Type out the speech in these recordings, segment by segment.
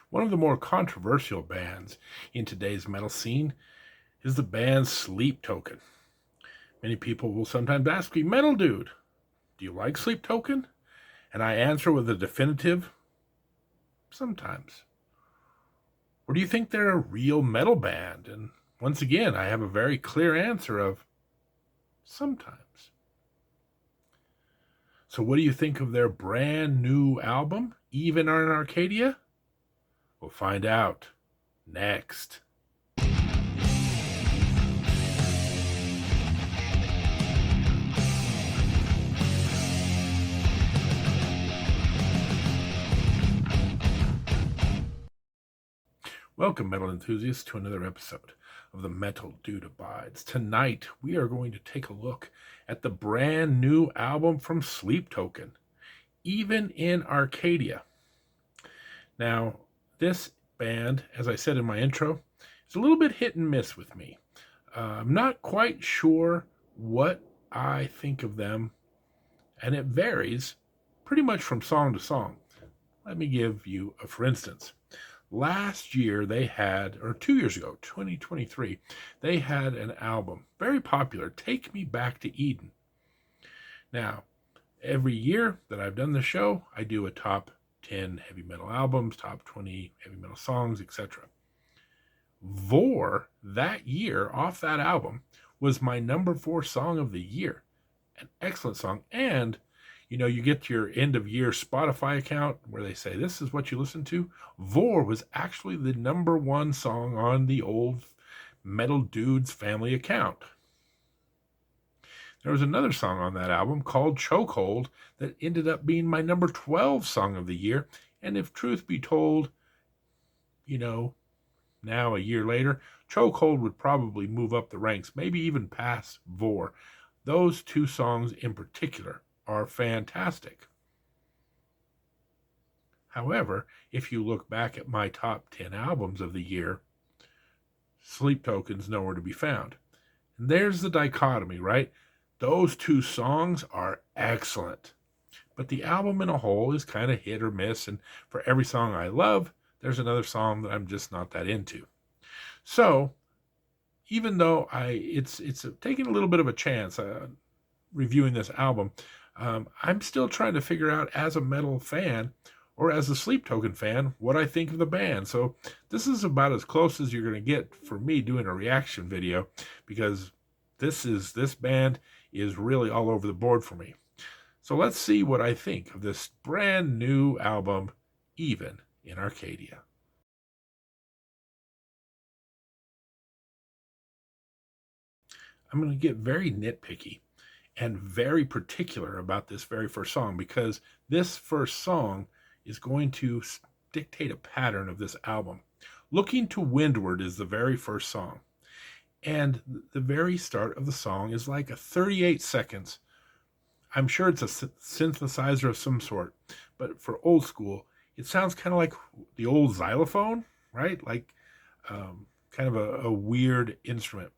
One of the more controversial bands in today's metal scene is the band Sleep Token. Many people will sometimes ask me, Metal Dude, do you like Sleep Token? And I answer with a definitive, sometimes. Or do you think they're a real metal band? And once again, I have a very clear answer of sometimes. So what do you think of their brand new album, Even in Arcadia? We'll find out next. Welcome, metal enthusiasts, to another episode of the Metal Dude Abides. Tonight, we are going to take a look at the brand new album from Sleep Token, Even in Arcadia. Now, this band, as I said in my intro, is a little bit hit and miss with me. I'm not quite sure what I think of them, and it varies pretty much from song to song. Let me give you a for instance. Last year they had, or 2 years ago, 2023, they had an album, very popular, Take Me Back to Eden. Now, every year that I've done the show, I do a top 10 heavy metal albums, top 20 heavy metal songs, etc. Vor, that year, off that album, was my number 4 song of the year. An excellent song. And you get your end of year Spotify account where they say this is what you listen to. Vor was actually the number 1 song on the old Metal Dudes family account. There was another song on that album called Chokehold that ended up being my number 12 song of the year. And if truth be told, now a year later, Chokehold would probably move up the ranks, maybe even past Vor. Those 2 songs in particular are fantastic. However, if you look back at my top 10 albums of the year, Sleep Token's nowhere to be found. And there's the dichotomy, right? Those 2 songs are excellent. But the album in a whole is kind of hit or miss, and for every song I love, there's another song that I'm just not that into. So, even though it's taking a little bit of a chance reviewing this album, I'm still trying to figure out, as a metal fan or as a Sleep Token fan, what I think of the band. So this is about as close as you're going to get for me doing a reaction video, because this band is really all over the board for me. So let's see what I think of this brand new album, Even in Arcadia. I'm going to get very nitpicky and very particular about this very first song, because this first song is going to dictate a pattern of this album. Looking to Windward is the very first song. And the very start of the song is like a 38 seconds. I'm sure it's a synthesizer of some sort, but for old school, it sounds kind of like the old xylophone, right? Like kind of a weird instrument.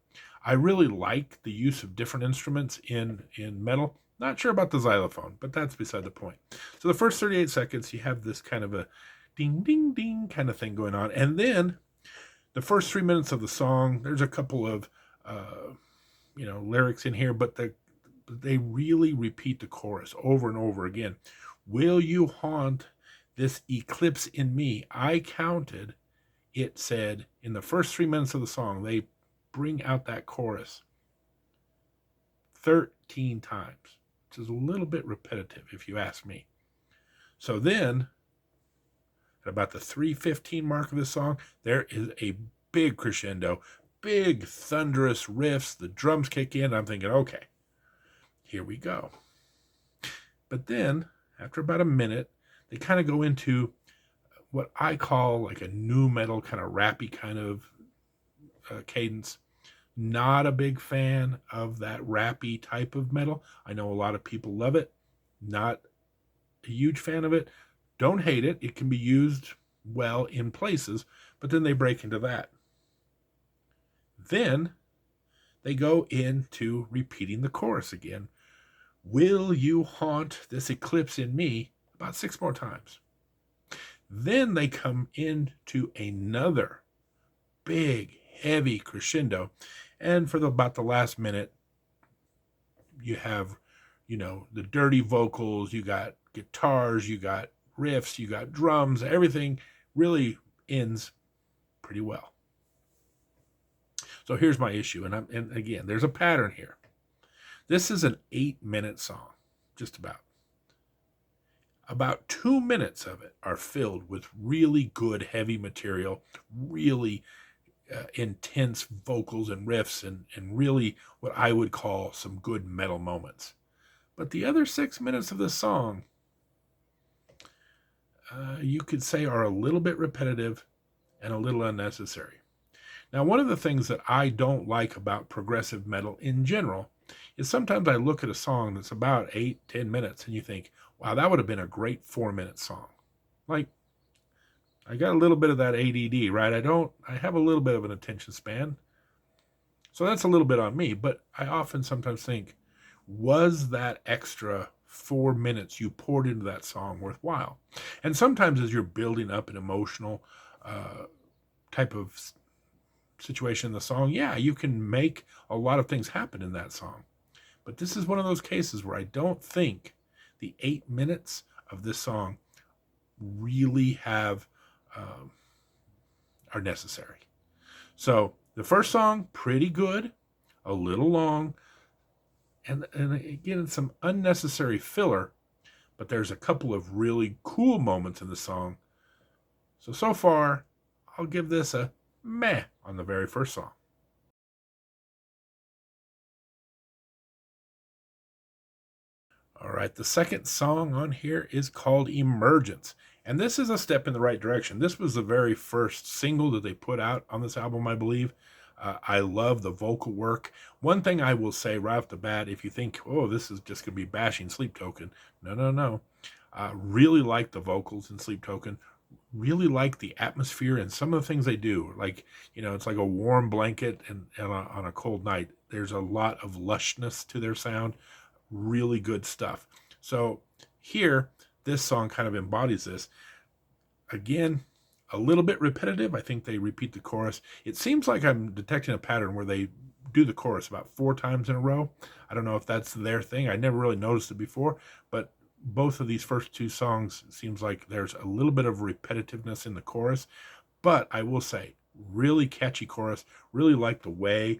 I really like the use of different instruments in metal. Not sure about the xylophone, but that's beside the point. So the first 38 seconds, you have this kind of a ding, ding, ding kind of thing going on. And then the first 3 minutes of the song, there's a couple of, lyrics in here, but they really repeat the chorus over and over again. Will you haunt this eclipse in me? I counted, it said, in the first 3 minutes of the song, they bring out that chorus 13 times, which is a little bit repetitive if you ask me. So then, at about the 3:15 mark of the song, there is a big crescendo, big thunderous riffs, the drums kick in. I'm thinking, okay, here we go. But then, after about a minute, they kind of go into what I call like a nu metal kind of rappy kind of cadence. Not a big fan of that rappy type of metal. I know a lot of people love it. Not a huge fan of it. Don't hate it. It can be used well in places, but then they break into that. Then they go into repeating the chorus again. Will you haunt this eclipse in me? About 6 more times. Then they come into another big, heavy crescendo. And for about the last minute, you have, the dirty vocals, you got guitars, you got riffs, you got drums, everything really ends pretty well. So here's my issue, and again, there's a pattern here. This is an 8-minute song, just about. About 2 minutes of it are filled with really good heavy material, really intense vocals and riffs, and really what I would call some good metal moments. But the other 6 minutes of the song, you could say, are a little bit repetitive and a little unnecessary. Now, one of the things that I don't like about progressive metal in general is sometimes I look at a song that's about 8-10 minutes and you think, wow, that would have been a great 4-minute song. Like, I got a little bit of that ADD, right? I have a little bit of an attention span. So that's a little bit on me, but I often sometimes think, was that extra 4 minutes you poured into that song worthwhile? And sometimes as you're building up an emotional type of situation in the song, yeah, you can make a lot of things happen in that song. But this is one of those cases where I don't think the 8 minutes of this song really are necessary. So the first song, pretty good, a little long, and again, some unnecessary filler, but there's a couple of really cool moments in the song. So far, I'll give this a meh on the very first song. All right, the second song on here is called Emergence. And this is a step in the right direction. This was the very first single that they put out on this album, I believe. I love the vocal work. One thing I will say right off the bat, if you think, oh, this is just going to be bashing Sleep Token, no. Really like the vocals in Sleep Token. Really like the atmosphere and some of the things they do. Like, it's like a warm blanket and on a cold night. There's a lot of lushness to their sound. Really good stuff. So here, this song kind of embodies this. Again, a little bit repetitive. I think they repeat the chorus. It seems like I'm detecting a pattern where they do the chorus about 4 times in a row. I don't know if that's their thing. I never really noticed it before, but both of these first 2 songs seems like there's a little bit of repetitiveness in the chorus. But I will say, really catchy chorus. Really like the way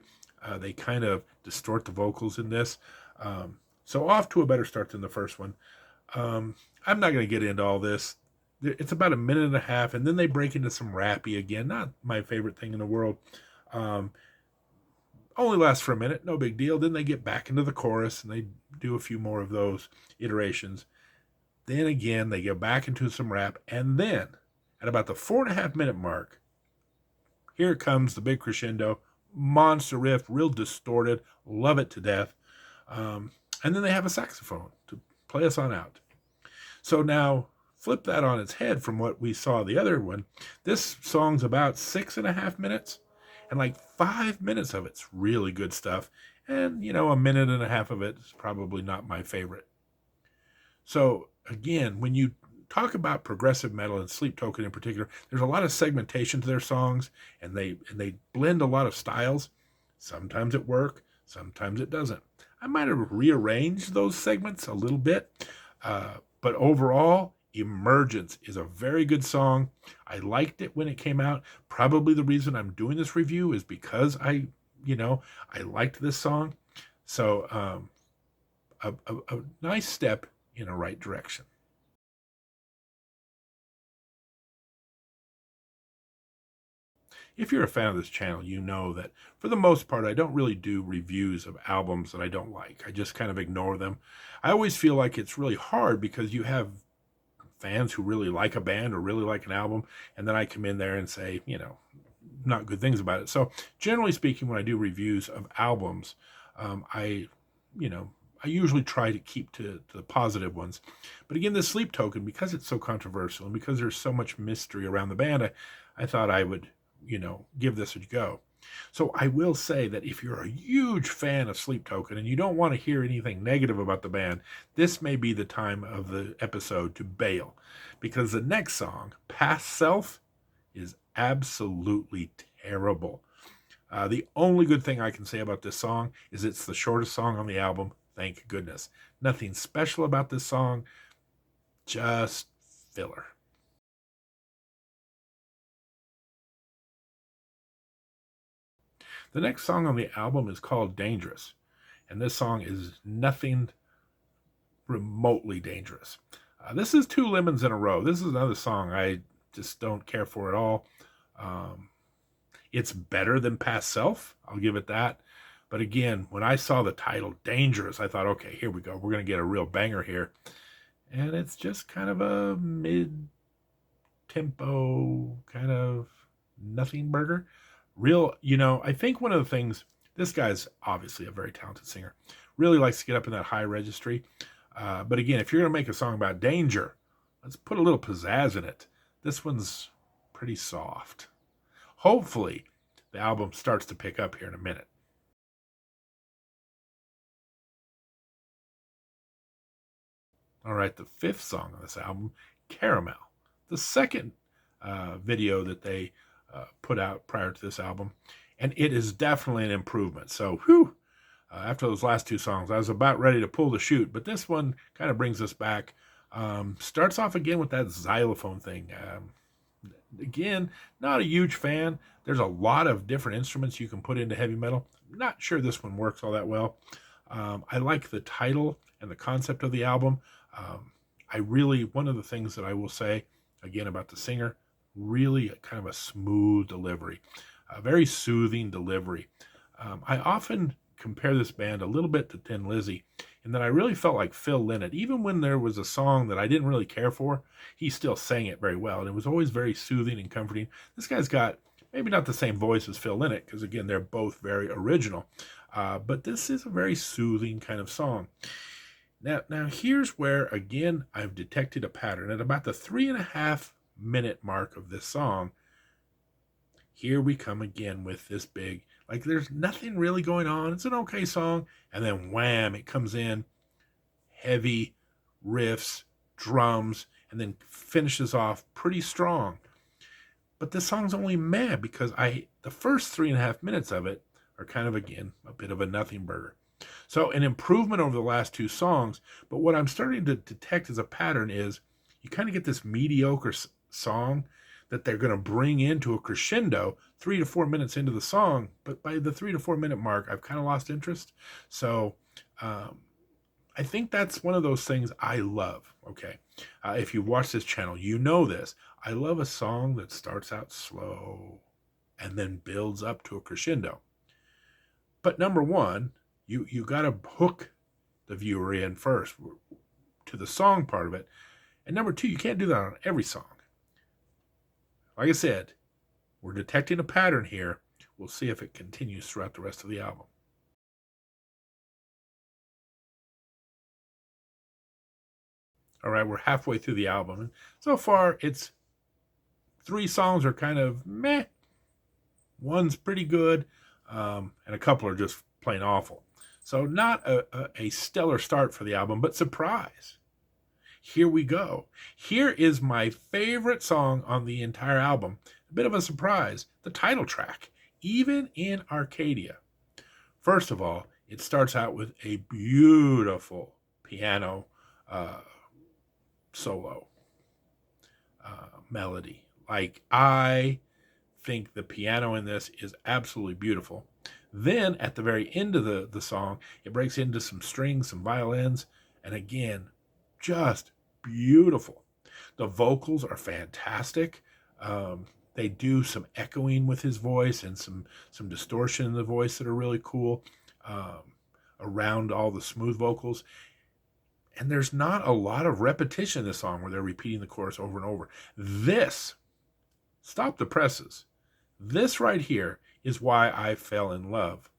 they kind of distort the vocals in this. So off to a better start than the first one. I'm not going to get into all this. It's about a minute and a half, and then they break into some rappy again. Not my favorite thing in the world. Only lasts for a minute, no big deal. Then they get back into the chorus, and they do a few more of those iterations. Then again, they get back into some rap, and then at about the 4.5-minute mark, here comes the big crescendo, monster riff, real distorted, love it to death. And then they have a saxophone to play us on out. So now, flip that on its head from what we saw the other one. This song's about 6.5 minutes, and like 5 minutes of it's really good stuff. And, a minute and a half of it is probably not my favorite. So, again, when you talk about progressive metal and Sleep Token in particular, there's a lot of segmentation to their songs, and they blend a lot of styles. Sometimes it works, sometimes it doesn't. I might have rearranged those segments a little bit, but overall, Emergence is a very good song. I liked it when it came out. Probably the reason I'm doing this review is because I liked this song. So a nice step in a right direction. If you're a fan of this channel, you know that for the most part, I don't really do reviews of albums that I don't like. I just kind of ignore them. I always feel like it's really hard because you have fans who really like a band or really like an album, and then I come in there and say, not good things about it. So generally speaking, when I do reviews of albums, I usually try to keep to the positive ones. But again, the Sleep Token, because it's so controversial and because there's so much mystery around the band, I thought I would give this a go. So I will say that if you're a huge fan of Sleep Token and you don't want to hear anything negative about the band, this may be the time of the episode to bail, because the next song, Past Self, is absolutely terrible. The only good thing I can say about this song is it's the shortest song on the album. Thank goodness. Nothing special about this song, just filler. The next song on the album is called Dangerous, and this song is nothing remotely dangerous. This is Two Lemons in a Row. This is another song I just don't care for at all. Um, it's better than Past Self, I'll give it that. But again, when I saw the title Dangerous, I thought, okay, here we go. We're going to get a real banger here. And it's just kind of a mid tempo, kind of nothing burger. Real, I think one of the things, this guy's obviously a very talented singer, really likes to get up in that high registry. But again, if you're going to make a song about danger, let's put a little pizzazz in it. This one's pretty soft. Hopefully, the album starts to pick up here in a minute. All right, the fifth song on this album, Caramel. The second video that they put out prior to this album. And it is definitely an improvement. So, whew, after those last two songs, I was about ready to pull the chute. But this one kind of brings us back. Starts off again with that xylophone thing. Again, not a huge fan. There's a lot of different instruments you can put into heavy metal. Not sure this one works all that well. I like the title and the concept of the album. One of the things that I will say, again, about the singer, really kind of a smooth delivery, a very soothing delivery. I often compare this band a little bit to Thin Lizzy, in that I really felt like Phil Lynott. Even when there was a song that I didn't really care for, he still sang it very well, and it was always very soothing and comforting. This guy's got maybe not the same voice as Phil Lynott, because again, they're both very original, but this is a very soothing kind of song. Now here's where, again, I've detected a pattern. At about the 3.5 minute mark of this song, here we come again with this big, like there's nothing really going on. It's an okay song. And then wham, it comes in, heavy riffs, drums, and then finishes off pretty strong. But this song's only meh because the first 3.5 minutes of it are kind of, again, a bit of a nothing burger. So an improvement over the last two songs, but what I'm starting to detect as a pattern is you kind of get this mediocre song that they're going to bring into a crescendo 3 to 4 minutes into the song, but by the 3 to 4 minute mark, I've kind of lost interest. So I think that's one of those things I love. Okay, if you watch this channel, you know this. I love a song that starts out slow and then builds up to a crescendo. But number one, you got to hook the viewer in first to the song part of it. And number two, you can't do that on every song. Like I said, we're detecting a pattern here. We'll see if it continues throughout the rest of the album. All right, we're halfway through the album. And so far, it's 3 songs are kind of meh. One's pretty good, and a couple are just plain awful. So not a stellar start for the album, but surprise. Here we go. Here is my favorite song on the entire album. A bit of a surprise. The title track, Even in Arcadia. First of all, it starts out with a beautiful piano solo melody. Like, I think the piano in this is absolutely beautiful. Then at the very end of the song, it breaks into some strings, some violins, and again, just beautiful. The vocals are fantastic. They do some echoing with his voice and some distortion in the voice that are really cool around all the smooth vocals. And there's not a lot of repetition in this song where they're repeating the chorus over and over. This, stop the presses. This right here is why I fell in love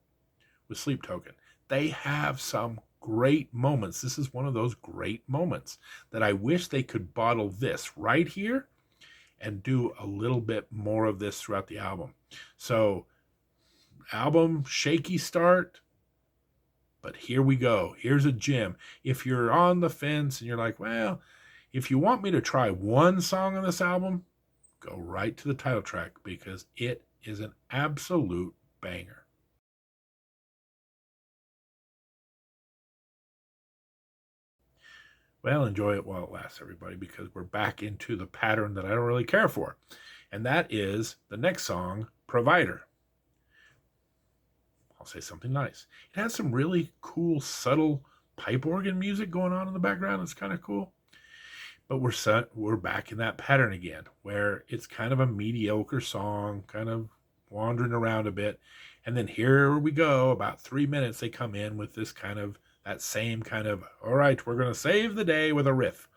with Sleep Token. They have some great moments. This is one of those great moments that I wish they could bottle this right here and do a little bit more of this throughout the album. So album, shaky start, but here we go. Here's a gem. If you're on the fence and you're like, well, if you want me to try one song on this album, go right to the title track because it is an absolute banger. Well, enjoy it while it lasts, everybody, because we're back into the pattern that I don't really care for. And that is the next song, Provider. I'll say something nice. It has some really cool, subtle pipe organ music going on in the background. It's kind of cool. But we're back in that pattern again, where it's kind of a mediocre song, kind of wandering around a bit. And then here we go, about 3 minutes, they come in with this kind of, that same kind of, all right, we're going to save the day with a riff.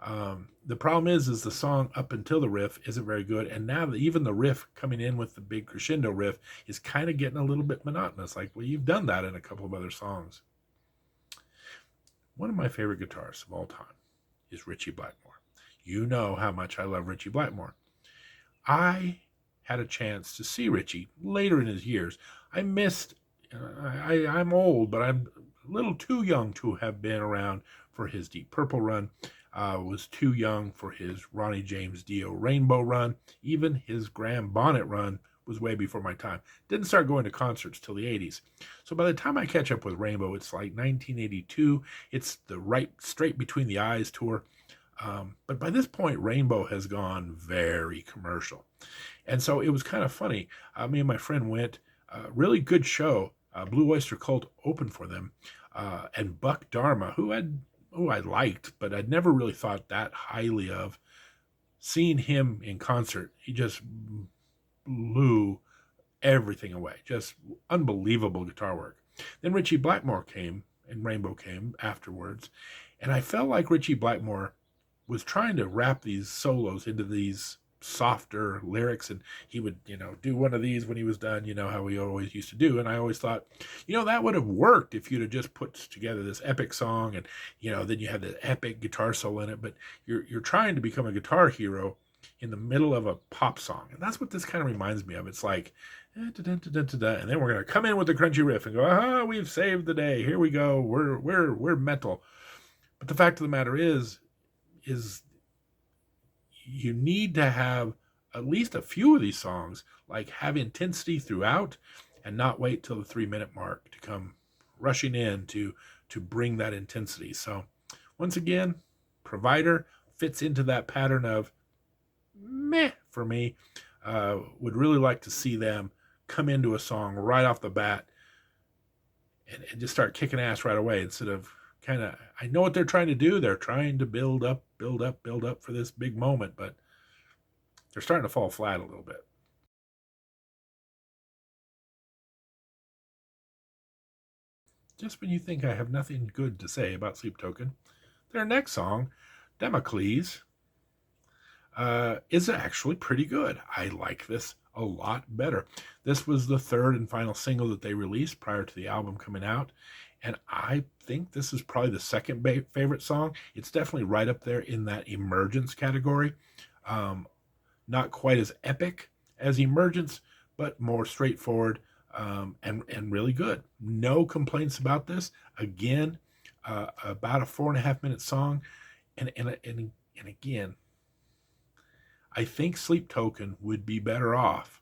The problem is the song up until the riff isn't very good, and now even the riff coming in with the big crescendo riff is kind of getting a little bit monotonous. Like, well, you've done that in a couple of other songs. One of my favorite guitarists of all time is Ritchie Blackmore. You know how much I love Ritchie Blackmore. I had a chance to see Ritchie later in his years. I missed. I'm old, but I'm a little too young to have been around for his Deep Purple run. Was too young for his Ronnie James Dio Rainbow run. Even his Graham Bonnet run was way before my time. Didn't start going to concerts till the 80s. So by the time I catch up with Rainbow, it's like 1982. It's the right straight between the eyes tour. But by this point, Rainbow has gone very commercial. And so it was kind of funny. Me and my friend went, really good show. Blue Oyster Cult opened for them. And Buck Dharma, who I liked, but I'd never really thought that highly of. Seeing him in concert, he just blew everything away. Just unbelievable guitar work. Then Ritchie Blackmore came, and Rainbow came afterwards. And I felt like Ritchie Blackmore was trying to wrap these solos into these softer lyrics, and he would, do one of these when he was done, how he always used to do. And I always thought, that would have worked if you'd have just put together this epic song, and then you have the epic guitar solo in it. But you're trying to become a guitar hero in the middle of a pop song, and that's what this kind of reminds me of. It's like, and then we're gonna come in with the crunchy riff and go, we've saved the day. Here we go. We're metal. But the fact of the matter is you need to have at least a few of these songs like have intensity throughout and not wait till the 3-minute mark to come rushing in to bring that intensity. So once again, Provider fits into that pattern of meh for me. Would really like to see them come into a song right off the bat and just start kicking ass right away instead of kind of, I know what they're trying to do. They're trying to build up for this big moment, but they're starting to fall flat a little bit. Just when you think I have nothing good to say about Sleep Token, their next song, Damocles, is actually pretty good. I like this a lot better. This was the third and final single that they released prior to the album coming out, and I think this is probably the second favorite song. It's definitely right up there in that Emergence category. Not quite as epic as Emergence, but more straightforward, and really good. No complaints about this. Again, about a 4.5-minute song, and again, I think Sleep Token would be better off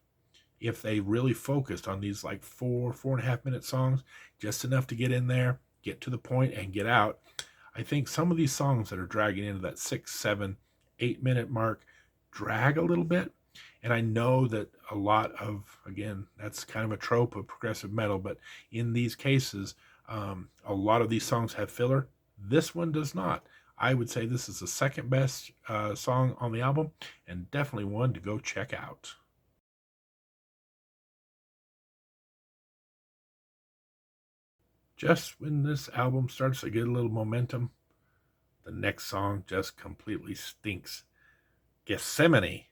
if they really focused on these like 4.5-minute songs, just enough to get in there, get to the point, and get out. I think some of these songs that are dragging into that 6, 7, 8-minute mark drag a little bit. And I know that a lot of, again, that's kind of a trope of progressive metal, but in these cases, a lot of these songs have filler. This one does not. I would say this is the second best song on the album, and definitely one to go check out. Just when this album starts to get a little momentum, the next song just completely stinks. Gethsemane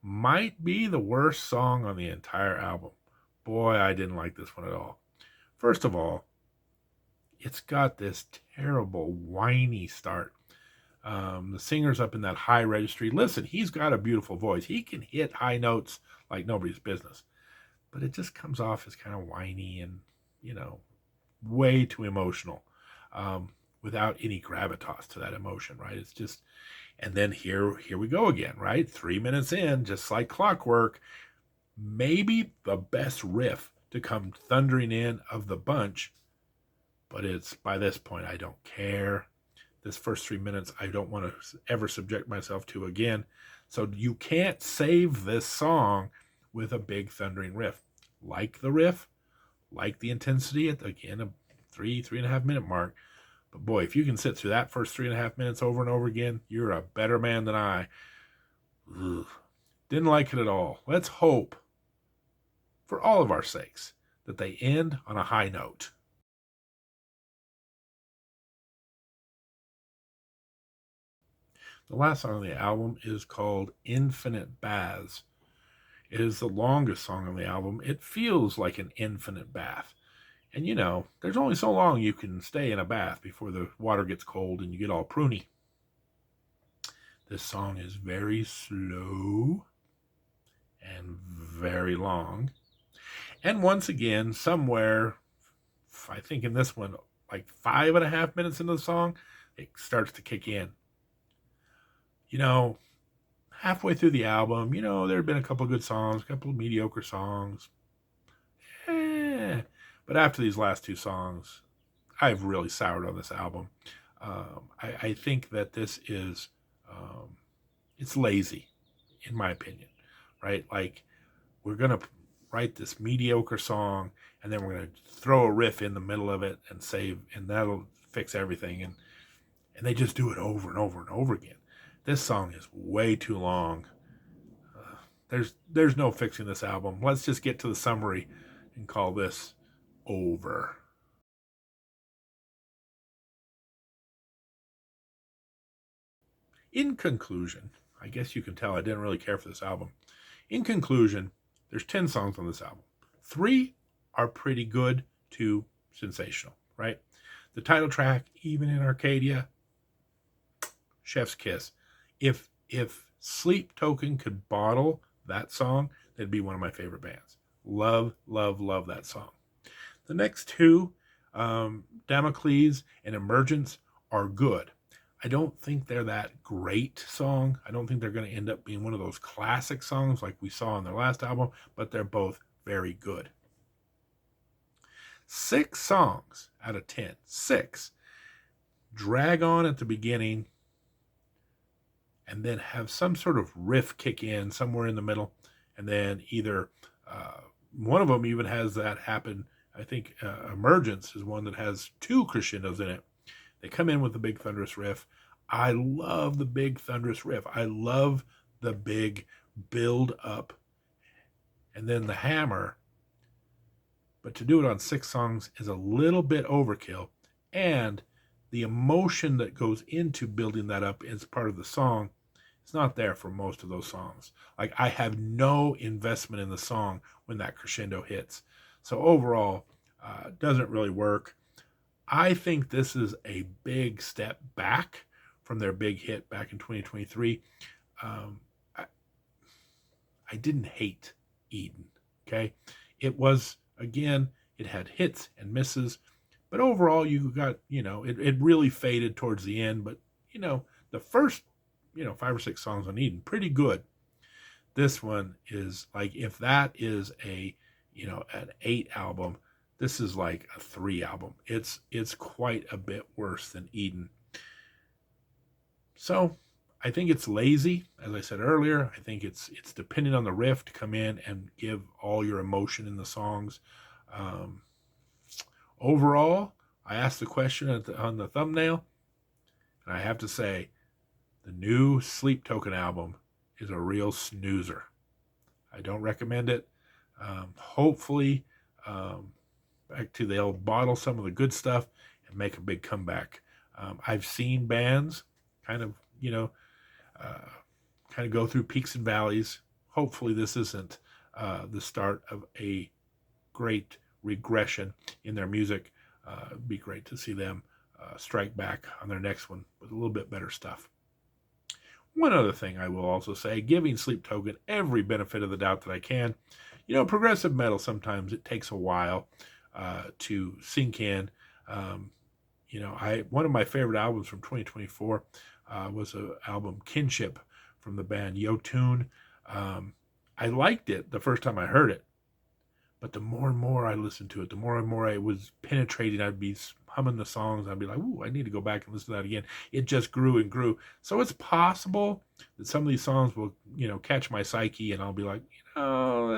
might be the worst song on the entire album. Boy, I didn't like this one at all. First of all, it's got this terrible whiny start. The singer's up in that high registry. Listen, he's got a beautiful voice. He can hit high notes like nobody's business. but it just comes off as kind of whiny and, you know, way too emotional, without any gravitas to that emotion, right? It's just, and then here we go again, right? 3 minutes in, just like clockwork, maybe the best riff to come thundering in of the bunch, but it's by this point, I don't care. This first 3 minutes, I don't want to ever subject myself to again. So you can't save this song with a big thundering riff. Like the riff, like the intensity at, again, a 3.5 minute mark. But boy, if you can sit through that first 3.5 minutes over and over again, you're a better man than I. Ugh. Didn't like it at all. Let's hope, for all of our sakes, that they end on a high note. The last song on the album is called Infinite Baths. It is the longest song on the album. It feels like an infinite bath. And you know, there's only so long you can stay in a bath before the water gets cold and you get all pruny. This song is very slow and very long. And once again, somewhere, I think in this one, like 5.5 minutes into the song, it starts to kick in. You know, halfway through the album, you know, there have been a couple of good songs, a couple of mediocre songs. But after these last two songs, I've really soured on this album. I think that this is, it's lazy, in my opinion, right? Like, we're going to write this mediocre song, and then we're going to throw a riff in the middle of it and save, and that'll fix everything. And they just do it over and over and over again. This song is way too long. There's no fixing this album. Let's just get to the summary and call this over. In conclusion, I guess you can tell I didn't really care for this album. In conclusion, there's 10 songs on this album. 3 are pretty good to sensational, right? The title track, Even in Arcadia, chef's kiss. If Sleep Token could bottle that song, that'd be one of my favorite bands. Love, love, love that song. The next two, Damocles and Emergence, are good. I don't think they're that great song. I don't think they're going to end up being one of those classic songs like we saw on their last album, but they're both very good. 6 songs out of 10, 6, drag on at the beginning and then have some sort of riff kick in somewhere in the middle. And then either one of them even has that happen. I think Emergence is one that has 2 crescendos in it. They come in with the big thunderous riff. I love the big thunderous riff. I love the big build up and then the hammer. But to do it on 6 songs is a little bit overkill. And the emotion that goes into building that up as part of the song is not there for most of those songs. Like, I have no investment in the song when that crescendo hits. So overall, it doesn't really work. I think this is a big step back from their big hit back in 2023. I didn't hate Eden, okay? It was, again, it had hits and misses, but overall you got, it really faded towards the end, but, the first, 5 or 6 songs on Eden, pretty good. This one is like, if that is an 8 album, this is like a 3 album. It's quite a bit worse than Eden. So I think it's lazy, as I said earlier. I think it's dependent on the riff to come in and give all your emotion in the songs. Overall, I asked the question on the thumbnail, and I have to say, the new Sleep Token album is a real snoozer. I don't recommend it. Hopefully, they'll bottle some of the good stuff and make a big comeback. I've seen bands kind of go through peaks and valleys. Hopefully this isn't the start of a great regression in their music. It'd be great to see them strike back on their next one with a little bit better stuff. One other thing I will also say, giving Sleep Token every benefit of the doubt that I can, progressive metal, sometimes it takes a while to sink in. Um, one of my favorite albums from 2024 was an album Kinship from the band Yotun. I liked it the first time I heard it, but the more and more I listened to it, the more and more I was penetrating. I'd be humming the songs. I'd be like, "Ooh, I need to go back and listen to that again." It just grew and grew. So it's possible that some of these songs will, catch my psyche, and I'll be like,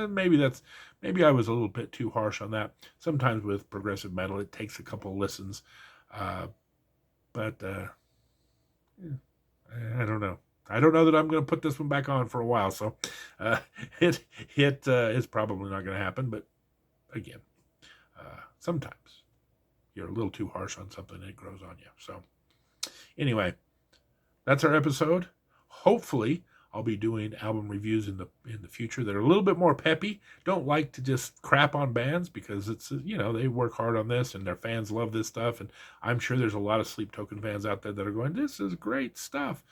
maybe I was a little bit too harsh on that. Sometimes with progressive metal, it takes a couple listens, but I don't know. I don't know that I'm going to put this one back on for a while, so uh, it is probably not going to happen. But again, sometimes you're a little too harsh on something and it grows on you. So anyway, that's our episode. Hopefully, I'll be doing album reviews in the future that are a little bit more peppy. Don't like to just crap on bands because it's they work hard on this and their fans love this stuff, and I'm sure there's a lot of Sleep Token fans out there that are going, "This is great stuff."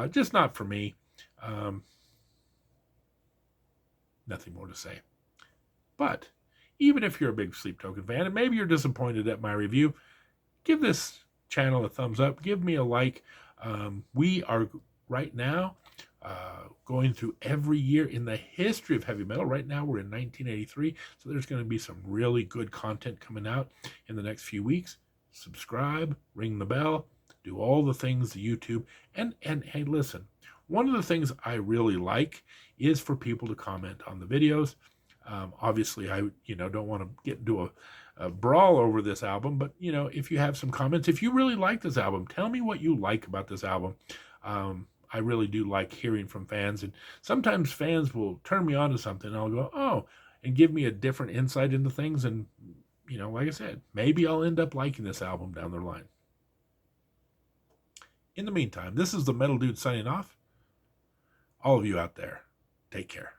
Just not for me. Nothing more to say. But even if you're a big Sleep Token fan and maybe you're disappointed at my review, give this channel a thumbs up. Give me a like. We are right now going through every year in the history of heavy metal. Right now we're in 1983, so there's going to be some really good content coming out in the next few weeks. Subscribe, ring the bell, do all the things, the YouTube, and hey, listen, one of the things I really like is for people to comment on the videos. Obviously, I don't want to get into a brawl over this album, but if you have some comments, if you really like this album, tell me what you like about this album. I really do like hearing from fans, and sometimes fans will turn me on to something, and I'll go, "Oh," and give me a different insight into things, and like I said, maybe I'll end up liking this album down the line. In the meantime, this is the Metal Dude signing off. All of you out there, take care.